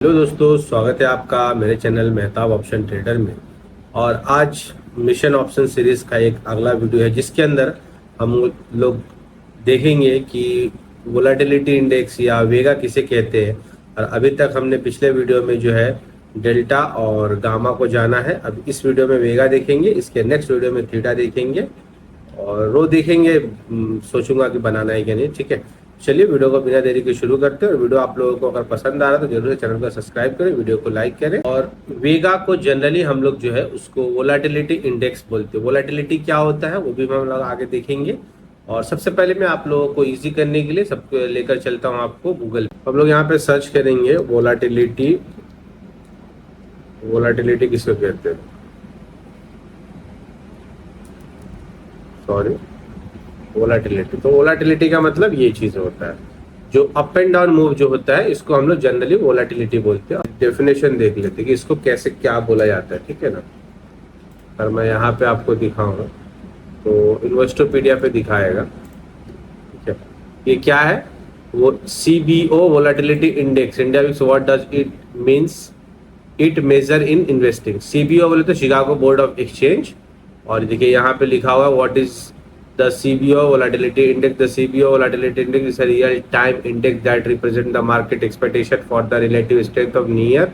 Hello दोस्तों, स्वागत है आपका मेरे चैनल मेहताब ऑप्शन ट्रेडर में। और आज मिशन ऑप्शन सीरीज का एक अगला वीडियो है जिसके अंदर हम लोग देखेंगे कि वोलेटिलिटी इंडेक्स या वेगा किसे कहते हैं। और अभी तक हमने पिछले वीडियो में जो है डेल्टा और गामा को जाना है। अब इस वीडियो में वेगा देखेंगे, इसके नेक्स्ट वीडियो में थीटा देखेंगे और रो देखेंगे। सोचूंगा कि बनाना है कि नहीं। ठीक है, चलिए वीडियो को बिना देरी के शुरू करते हैं। और वीडियो आप लोगों को अगर पसंद आ रहा है तो जरूर से चैनल को सब्सक्राइब करें, वीडियो को लाइक करें। और वेगा को जनरली हम लोग जो है उसको वोलेटिलिटी इंडेक्स बोलते हैं। वोलेटिलिटी क्या होता है वो भी हम लोग आगे देखेंगे। और सबसे पहले मैं आप लोगों को इजी करने के लिए सबको लेकर चलता हूँ आपको गूगल। हम लोग यहाँ पे सर्च करेंगे वोलेटिलिटी। वोलेटिलिटी किसको कहते हैं, सॉरी, वोलेटिलिटी। तो वोलेटिलिटी का मतलब ये चीज होता है, जो अप एंड डाउन मूव जो होता है इसको हम लोग जनरली वोलेटिलिटी बोलते हैं। डेफिनेशन देख लेते हैं कि इसको कैसे क्या बोला जाता है। ठीक है ना। और मैं यहाँ पे आपको दिखाऊंगा तो इन्वेस्टोपीडिया पे दिखाएगा। ठीक है, ये क्या है, वो CBO volatility index, India VIX. What does it means? It measure in investing. CBO बोले तो शिकागो बोर्ड ऑफ एक्सचेंज। और देखिए यहाँ पे लिखा हुआ है what is the CBO volatility index. The CBO volatility index is a real time index that represents the market expectation for the relative strength of near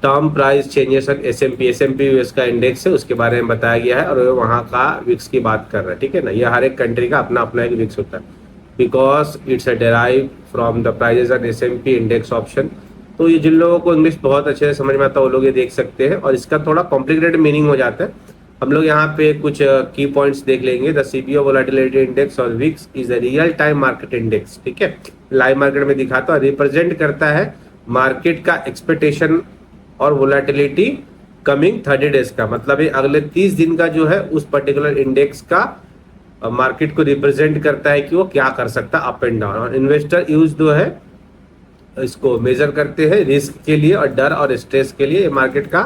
term price changes on S&P। S&P US का index है, उसके बारे में बताया गया है और वहाँ का विक्स की बात कर रहा है। ठीक है ना। ये हर एक कंट्री का अपना अपना एक विक्स होता है, because it's a derive from the prices on S&P index option. तो ये जिन लोगों को इंग्लिश बहुत अच्छे से समझ में आता है वो लोग ये देख सकते हैं। और इसका थोड़ा कॉम्प्लिकेटेड मीनिंग हो जाता है। हम लोग यहाँ पे कुछ की पॉइंट्स देख लेंगे। द CBO वोलेटिलिटी इंडेक्स और VIX is a real time market index. ठीक है, लाइव मार्केट में दिखाता है, रिप्रेजेंट करता है मार्केट का एक्सपेक्टेशन और वोलेटिलिटी कमिंग 30 डेज का। मतलब ये अगले 30 दिन का जो है उस पर्टिकुलर इंडेक्स का मार्केट को रिप्रेजेंट करता है कि वो क्या कर सकता है अप एंड डाउन। और इन्वेस्टर यूज जो है इसको मेजर करते हैं रिस्क के लिए और डर और स्ट्रेस के लिए मार्केट का,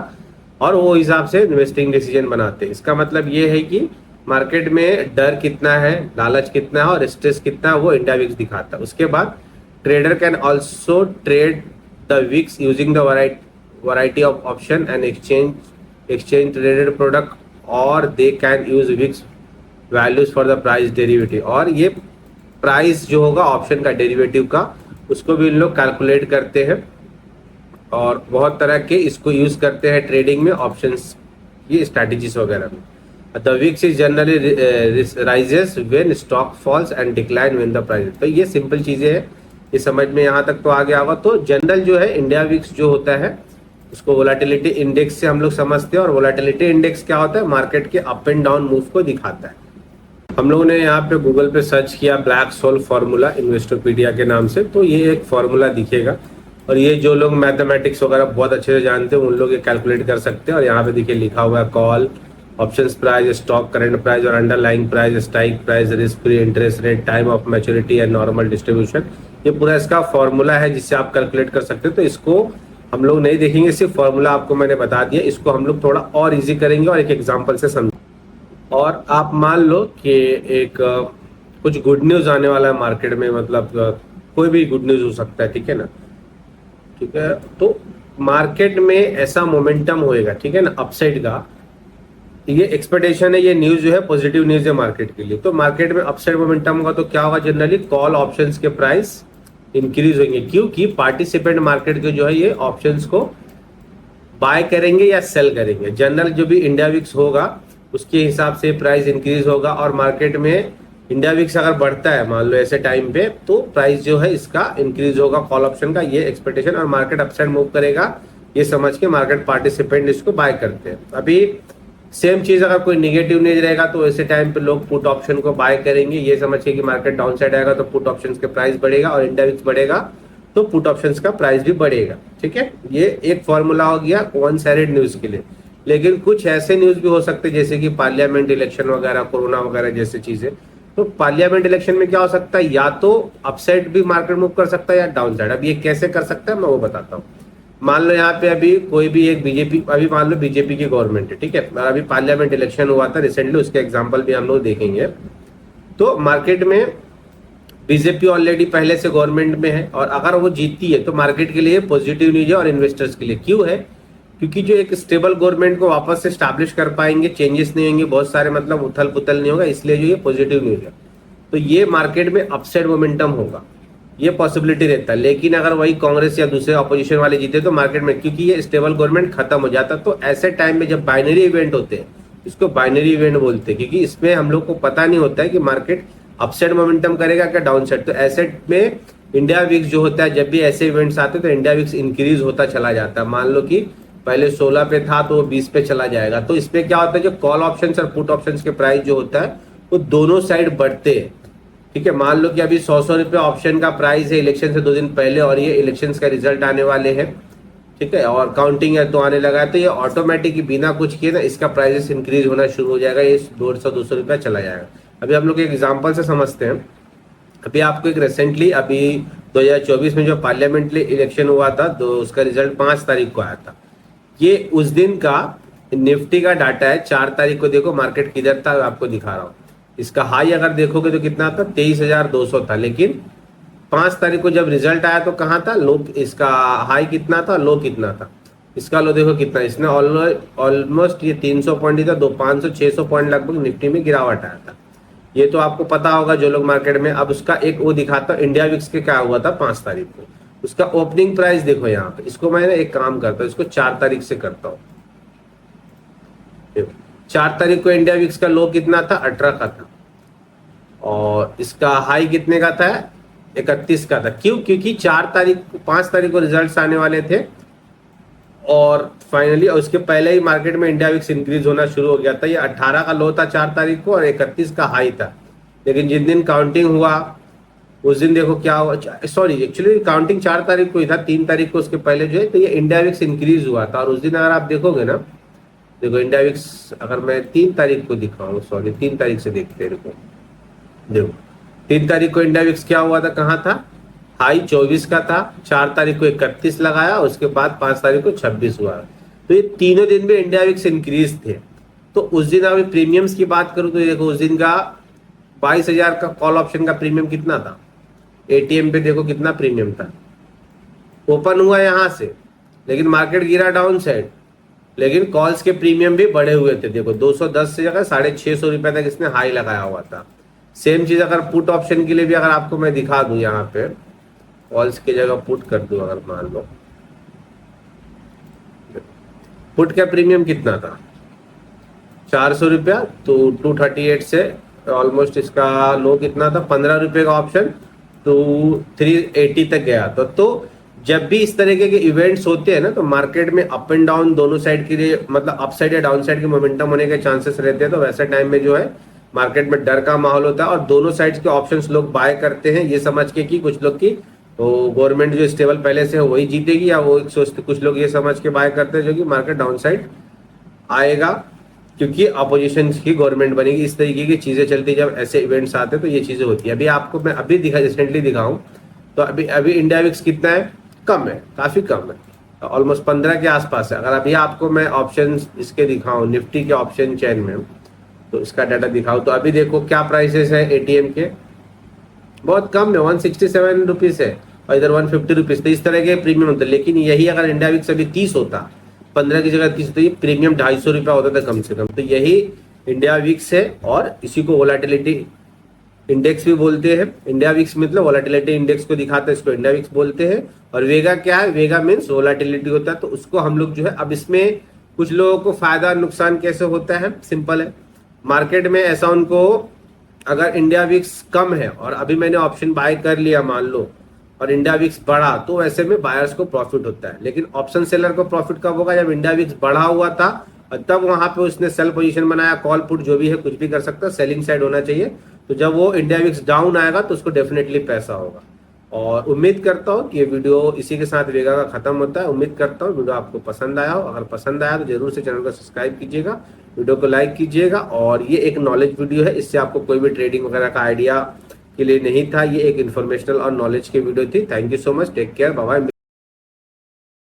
और वो हिसाब से इन्वेस्टिंग डिसीजन बनाते हैं। इसका मतलब ये है कि मार्केट में डर कितना है, लालच कितना है और स्ट्रेस कितना है वो इंडिया विक्स दिखाता है। उसके बाद trader can also trade the VIX using the variety of option and exchange traded product, और they can use VIX values for the price derivative. और ये प्राइस जो होगा ऑप्शन का डेरिवेटिव का, उसको भी इन लोग कैलकुलेट करते हैं और बहुत तरह के इसको यूज करते हैं ट्रेडिंग में, ऑप्शंस ये स्ट्रैटेजीज वगैरह में। The VIX is generally rises when stock falls and decline when the price. तो ये सिंपल चीजें हैं, ये समझ में यहाँ तक तो आ गया होगा। तो जनरल जो है इंडिया विक्स जो होता है उसको वोलेटिलिटी इंडेक्स से हम लोग समझते हैं। और वोलेटिलिटी इंडेक्स क्या होता है, मार्केट के अप एंड डाउन मूव को दिखाता है। हम लोगों ने यहाँ पे गूगल पे सर्च किया ब्लैक सोल फार्मूला इन्वेस्टोपीडिया के नाम से, तो ये एक फार्मूला दिखेगा। और ये जो लोग मैथमेटिक्स वगैरह बहुत अच्छे से जानते हैं उन लोग ये कैलकुलेट कर सकते हैं। और यहाँ पे देखिए लिखा हुआ है call, options price, stock current price और underlying price, strike price, risk free interest rate, time of maturity and normal distribution. ये पूरा इसका फॉर्मूला है जिससे आप कैलकुलेट कर सकते हैं। तो इसको हम लोग नहीं देखेंगे, सिर्फ फॉर्मूला आपको मैंने बता दिया। इसको हम लोग थोड़ा और ईजी करेंगे और एक एग्जाम्पल से समझेंगे। और आप मान लो कि एक कुछ गुड न्यूज आने वाला है मार्केट में, मतलब कोई भी गुड न्यूज हो सकता है। ठीक है ना। ठीक है, तो मार्केट में ऐसा मोमेंटम होएगा, ठीक है ना, अपसाइड का। ये एक्सपेक्टेशन है, ये न्यूज जो है पॉजिटिव न्यूज है मार्केट के लिए। तो मार्केट में अपसाइड मोमेंटम होगा तो क्या होगा, जनरली कॉल ऑप्शंस के प्राइस इंक्रीज होंगे, क्योंकि पार्टिसिपेंट मार्केट के जो है ये ऑप्शंस को बाय करेंगे या सेल करेंगे। जनरल जो भी इंडिया विक्स होगा उसके हिसाब से प्राइस इंक्रीज होगा। और मार्केट में इंडिया विक्स अगर बढ़ता है मान लो ऐसे टाइम पे, तो प्राइस जो है इसका इंक्रीज होगा कॉल ऑप्शन का, ये एक्सपेक्टेशन। और मार्केट अपसाइड मूव करेगा ये समझ के मार्केट पार्टिसिपेंट इसको बाय करते हैं। अभी सेम चीज अगर कोई निगेटिव न्यूज रहेगा तो ऐसे टाइम पे लोग पुट ऑप्शन को बाय करेंगे, ये समझ के कि मार्केट डाउन साइड आएगा तो पुट ऑप्शन के प्राइस बढ़ेगा, और इंडिया विक्स बढ़ेगा तो पुट ऑप्शन का प्राइस भी बढ़ेगा। ठीक है, ये एक फॉर्मूला हो गया वन साइडेड न्यूज के लिए। लेकिन कुछ ऐसे न्यूज भी हो सकते हैं जैसे कि पार्लियामेंट इलेक्शन वगैरह, कोरोना वगैरह जैसे चीजें। तो पार्लियामेंट इलेक्शन में क्या हो सकता है, या तो अपसाइड भी मार्केट मूव कर सकता है या डाउन साइड। अब ये कैसे कर सकता है मैं वो बताता हूँ। मान लो यहाँ पे अभी कोई भी एक बीजेपी, अभी मान लो बीजेपी की गवर्नमेंट है, ठीक है, और अभी पार्लियामेंट इलेक्शन हुआ था रिसेंटली, उसके एग्जाम्पल भी हम लोग देखेंगे। तो मार्केट में बीजेपी ऑलरेडी पहले से गवर्नमेंट में है, और अगर वो जीतती है तो मार्केट के लिए पॉजिटिव न्यूज है और इन्वेस्टर्स के लिए। क्यों है? क्योंकि जो एक स्टेबल गवर्नमेंट को वापस से स्टैब्लिश कर पाएंगे, चेंजेस नहीं होंगे, बहुत सारे मतलब उथल पुथल नहीं होगा, इसलिए जो ये पॉजिटिव न्यूज है। तो ये मार्केट में अपसाइड मोमेंटम होगा, ये पॉसिबिलिटी रहता है। लेकिन अगर वही कांग्रेस या दूसरे ऑपोजिशन वाले जीते तो मार्केट में, क्योंकि ये स्टेबल गवर्नमेंट खत्म हो जाता, तो ऐसे टाइम में जब बाइनरी इवेंट होते हैं, इसको बाइनरी इवेंट बोलते हैं, क्योंकि इसमें हम लोग को पता नहीं होता है कि मार्केट अपसाइड मोमेंटम करेगा क्या डाउन साइड। तो ऐसे में इंडिया विक्स जो होता है, जब भी ऐसे इवेंट्स आते हैं तो इंडिया विक्स इंक्रीज होता चला जाता है। मान लो कि पहले 16 पे था तो वो 20 पे चला जाएगा। तो इसमें क्या होता है, जो कॉल ऑप्शन और पुट ऑप्शन के प्राइस जो होता है वो दोनों साइड बढ़ते हैं। ठीक है, मान लो कि अभी 100 रुपये ऑप्शन का प्राइस है इलेक्शन से 2 दिन पहले, और ये इलेक्शन का रिजल्ट आने वाले हैं, ठीक है, और काउंटिंग है तो आने लगा है, तो ये ऑटोमेटिक बिना कुछ किए ना इसका प्राइसेस इंक्रीज होना शुरू हो जाएगा, ये 150-200 रुपया चला जाएगा। अभी हम लोग एक एग्जाम्पल से समझते हैं। अभी आपको एक रिसेंटली अभी 2024 में जो पार्लियामेंट्री इलेक्शन हुआ था, तो उसका रिजल्ट 5 तारीख को आया था। ये उस दिन का निफ्टी का डाटा है। 4 तारीख को देखो मार्केट किधर था, आपको दिखा रहा हूँ। इसका हाई अगर देखोगे तो कितना था, 23,200 था। लेकिन 5 तारीख को जब रिजल्ट आया तो कहाँ था, लो, इसका हाई कितना था, लो कितना था। इसका लो देखो कितना, इसने ऑलमोस्ट ये 300 पॉइंट ही था, 500-600 पॉइंट लगभग निफ्टी में गिरावट आया था। ये तो आपको पता होगा जो लोग मार्केट में। अब उसका एक वो दिखाता हूँ, इंडिया विक्स के क्या हुआ था 5 तारीख को। उसका ओपनिंग प्राइस देखो यहाँ पे। इसको मैं एक काम करता हूँ, इसको 4 तारीख से करता हूँ। 4 तारीख को इंडिया विक्स का लो कितना था, 18 का था, और इसका हाई कितने का था, 31 का था। क्यों? क्योंकि 5 तारीख को रिजल्ट्स आने वाले थे, और फाइनली उसके पहले ही मार्केट में इंडिया विक्स इंक्रीज होना शुरू हो गया था। ये 18 का लो था 4 तारीख को, और 31 का हाई था। लेकिन जिस दिन काउंटिंग हुआ उस दिन देखो क्या हुआ, सॉरी एक्चुअली काउंटिंग 4 तारीख को ही था, 3 तारीख को उसके पहले जो है, तो ये इंडिया विक्स इंक्रीज हुआ था। और उस दिन अगर आप देखोगे ना, देखो इंडिया विक्स अगर मैं 3 तारीख को दिखाऊं, सॉरी 3 तारीख से देखते हैं, देखो 3 तारीख को इंडिया विक्स क्या हुआ था, कहाँ था, हाई 24 का था। 4 तारीख को 31 लगाया, उसके बाद 5 तारीख को 26 हुआ। तो ये तीनों दिन में इंडिया विक्स इंक्रीज थे। तो उस दिन अभी प्रीमियम्स की बात करूं तो देखो उस दिन का 22,000 का कॉल ऑप्शन का प्रीमियम कितना था, एटीएम पे देखो कितना प्रीमियम था। ओपन हुआ यहां से, लेकिन मार्केट गिरा डाउन साइड, लेकिन कॉल्स के प्रीमियम भी बढ़े हुए थे। देखो 210 से जगह 650 रुपए तक इसने हाई लगाया हुआ था। सेम चीज अगर पुट ऑप्शन के लिए भी अगर आपको मैं दिखा दूं, यहाँ पे कॉल्स की जगह पुट कर दूं, अगर मान लो पुट का प्रीमियम कितना था, 400 रुपया, तो 238 से ऑलमोस्ट इसका लो कितना था, 15 रुपए का ऑप्शन, तो 380 तक गया था। तो जब भी इस तरीके के इवेंट्स होते हैं ना, तो मार्केट में अप एंड डाउन दोनों साइड के लिए, मतलब अप साइड या डाउन साइड के मोमेंटम होने के चांसेस रहते हैं। तो वैसे टाइम में जो है मार्केट में डर का माहौल होता है, और दोनों साइड्स के ऑप्शंस लोग बाय करते हैं, ये समझ के कि कुछ लोग की तो गवर्नमेंट जो स्टेबल पहले से है वही जीतेगी, या वो सोचते, कुछ लोग ये समझ के बाय करते हैं जो कि मार्केट डाउन साइड आएगा क्योंकि अपोजिशन की गवर्नमेंट बनेगी। इस तरीके की चीजें चलती, जब ऐसे इवेंट्स आते हैं तो ये चीजें होती है। अभी आपको मैं अभी रिसेंटली दिखाऊं तो अभी इंडिया विक्स कितना है, कम है, काफी कम है, ऑलमोस्ट 15 के आसपास है। अगर अभी आपको मैं ऑप्शन इसके दिखाऊं, निफ्टी के ऑप्शन चेन में, तो इसका डाटा दिखाऊं, तो अभी देखो क्या प्राइसेस है एटीएम के, बहुत कम है, 167 रुपीज है, और इधर 150 रुपीज। तो इस तरह के प्रीमियम होते हैं। लेकिन यही अगर इंडिया विक्स अभी 30 होता, 15 की जगह 30, तो ये प्रीमियम 250 रुपया होता था कम से कम। तो यही इंडिया विक्स है, और इसी को वोलेटिलिटी इंडेक्स भी बोलते हैं। इंडिया विक्स मतलब वोलेटिलिटी इंडेक्स को दिखाता है, इसको इंडिया विक्स बोलते हैं। और वेगा क्या है, वेगा मीन्स वोलेटिलिटी होता है। तो उसको हम लोग जो है, अब इसमें कुछ लोगों को फायदा नुकसान कैसे होता है, सिंपल है। मार्केट में ऐसा उनको, अगर इंडिया विक्स कम है और अभी मैंने ऑप्शन बाय कर लिया मान लो, और इंडिया विक्स बढ़ा, तो ऐसे में बायर्स को प्रॉफिट होता है। लेकिन ऑप्शन सेलर को प्रॉफिट कब होगा, जब इंडिया विक्स बढ़ा हुआ था और तब वहां पे उसने सेल पोजीशन बनाया, कॉल पुट जो भी है कुछ भी कर सकता है, सेलिंग साइड होना चाहिए। तो जब वो इंडिया विक्स डाउन आएगा तो उसको डेफिनेटली पैसा होगा। और उम्मीद करता हूँ कि ये वीडियो इसी के साथ वेगा का खत्म होता है। उम्मीद करता हूँ वीडियो आपको पसंद आया हो। अगर पसंद आया तो जरूर से चैनल को सब्सक्राइब कीजिएगा, वीडियो को लाइक कीजिएगा। और ये एक नॉलेज वीडियो है, इससे आपको कोई भी ट्रेडिंग वगैरह का आइडिया के लिए नहीं था, ये एक इन्फॉर्मेशनल और नॉलेज की वीडियो थी। Thank you so much, take care, bye bye.